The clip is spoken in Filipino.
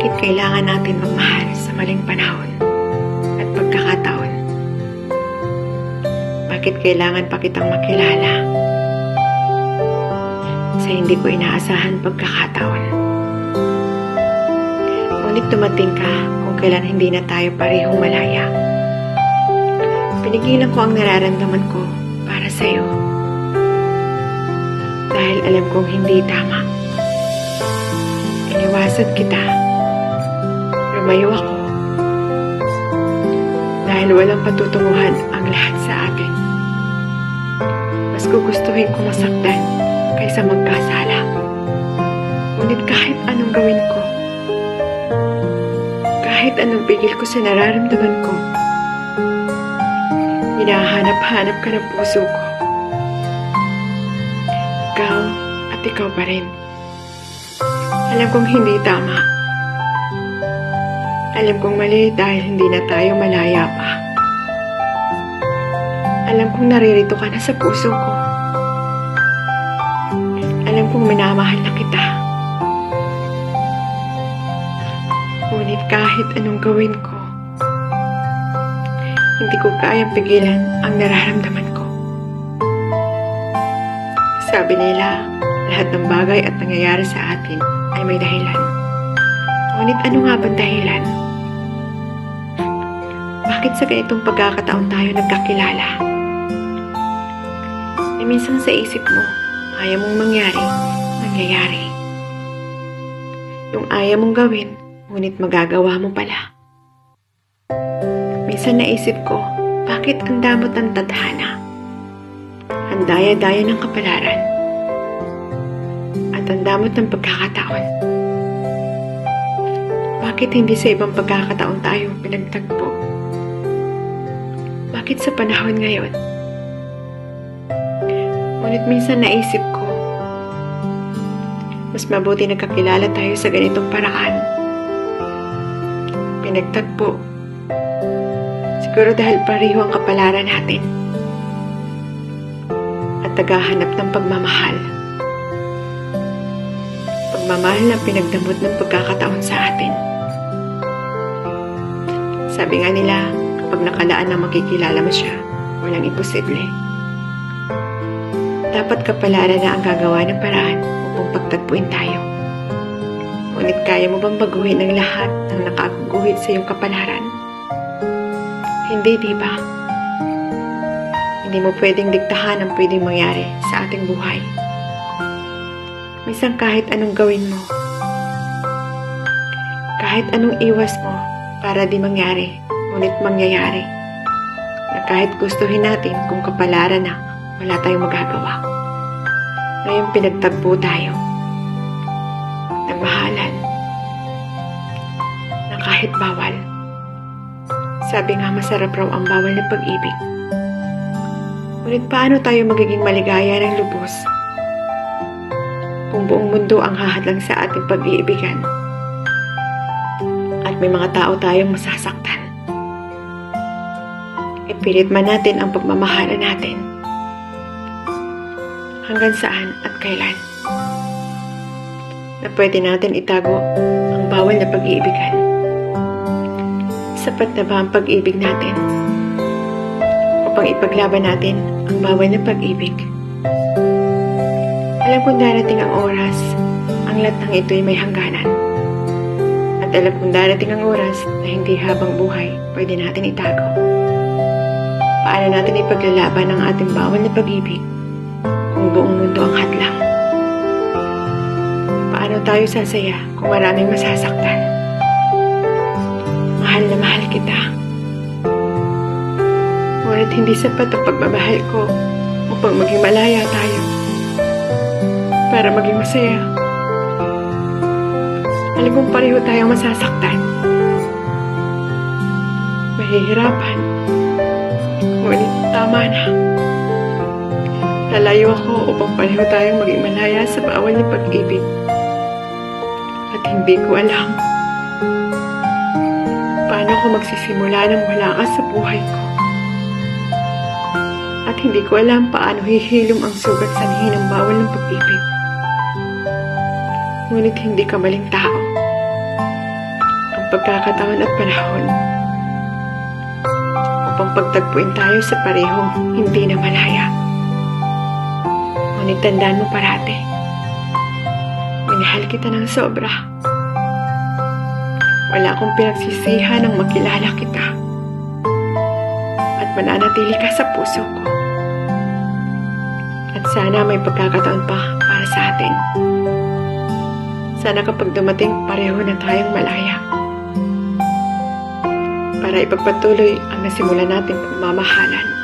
Bakit kailangan natin magmahal sa maling panahon at pagkakataon? Bakit kailangan pa kitang makilala sa hindi ko inaasahan pagkakataon? Ngunit dumating ka kung kailan hindi na tayo parehong malaya. Pinigilan ko ang nararamdaman ko para sa'yo. Dahil alam kong hindi tama. Iniwasan kita. Lumayo ako. Dahil walang patutunguhan ang lahat sa atin. Mas gugustuhin ko masaktan kaysa magkasala. Ngunit kahit anong gawin ko, kahit anong pigil ko sa nararamdaman ko, hinahanap-hanap ka ng puso ko. Ikaw at ikaw pa rin. Alam kong hindi tama. Alam kong mali dahil hindi na tayo malaya pa. Alam kong naririto ka na sa puso ko. Alam kong minamahal na kita. Ngunit kahit anong gawin ko, hindi ko kayang pigilan ang nararamdaman ko. Sabi nila, lahat ng bagay at nangyayari sa atin ay may dahilan. Ngunit ano nga bang dahilan? Bakit sa ganitong pagkakataon tayo nagkakilala? E minsan sa isip mo, ayaw mong mangyari, nangyayari. Yung ayaw mong gawin, ngunit magagawa mo pala. Minsan naisip ko, bakit ang damot ng tadhana? Ang daya-daya ng kapalaran. At ang damot ng pagkakataon. Bakit hindi sa ibang pagkakataon tayo pinagtagpo? Bakit sa panahon ngayon? Ngunit minsan naisip ko, mas mabuti nagkakilala tayo sa ganitong paraan. Pinagtagpo. Siguro dahil pareho ang kapalaran natin. At tagahanap ng pagmamahal. Pagmamahal na pinagdamot ng pagkakataon sa atin. Sabi nga nila, kapag nakalaan na makikilala mo siya, walang imposible. Dapat kapalaran na ang gagawa ng paraan upang pagtagpuin tayo. Ngunit kaya mo bang baguhin ang lahat ng nakaguguhit sa iyong kapalaran? Hindi, di ba? Hindi mo pwedeng diktahan ang pwedeng mangyari sa ating buhay. Minsan kahit anong gawin mo, kahit anong iwas mo para di mangyari, ngunit mangyayari, na kahit gustuhin natin kung kapalaran na, wala tayong magagawa. Ngayon pinagtagpo tayo. Nagmahalan. Na kahit bawal. Sabi nga masarap raw ang bawal na pag-ibig. Ngunit paano tayo magiging maligaya ng lubos kung buong mundo ang hahadlang sa ating pag-iibigan at may mga tao tayong masasaktan? Ipilit man natin ang pagmamahalan natin. Hanggang saan at kailan? Na pwede natin itago ang bawal na pag-iibigan. Sapat na ba ang pag-ibig natin upang ipaglaban natin ang bawal na pag-ibig? Alam kong darating ang oras, ang lahat ng ito'y may hangganan. At alam kong darating ang oras na hindi habang buhay pwede natin itago. Paano natin ipaglalaban ang ating bawal na pag-ibig kung buong mundo ang hadlang? Paano tayo sasaya kung maraming masasaktan? Mahal na mahal kita. Ngunit hindi sapat ang pagmamahal ko upang maging malaya tayo. Para maging masaya. Alam kong pareho tayong masasaktan. Mahihirapan. Ngunit tama na. Lalayo ako upang pareho tayong maging malaya sa bawal ng pag-ibig. At hindi ko alam paano ako magsisimula nang wala ka sa buhay ko. At hindi ko alam paano hihilom ang sugat sanhi ng bawal ng pag-ibig. Ngunit hindi ka maling tao. pagkakataon at panahon upang pagtagpuin tayo sa parehong hindi na malaya. Ngunit tandaan mo parati, minahal kita ng sobra. Wala akong pinagsisihan ng makilala kita at mananatili ka sa puso ko. At sana may pagkakataon pa para sa atin. Sana kapag dumating, pareho na tayong malaya para ipagpatuloy ang nasimulan nating pagmamahalan.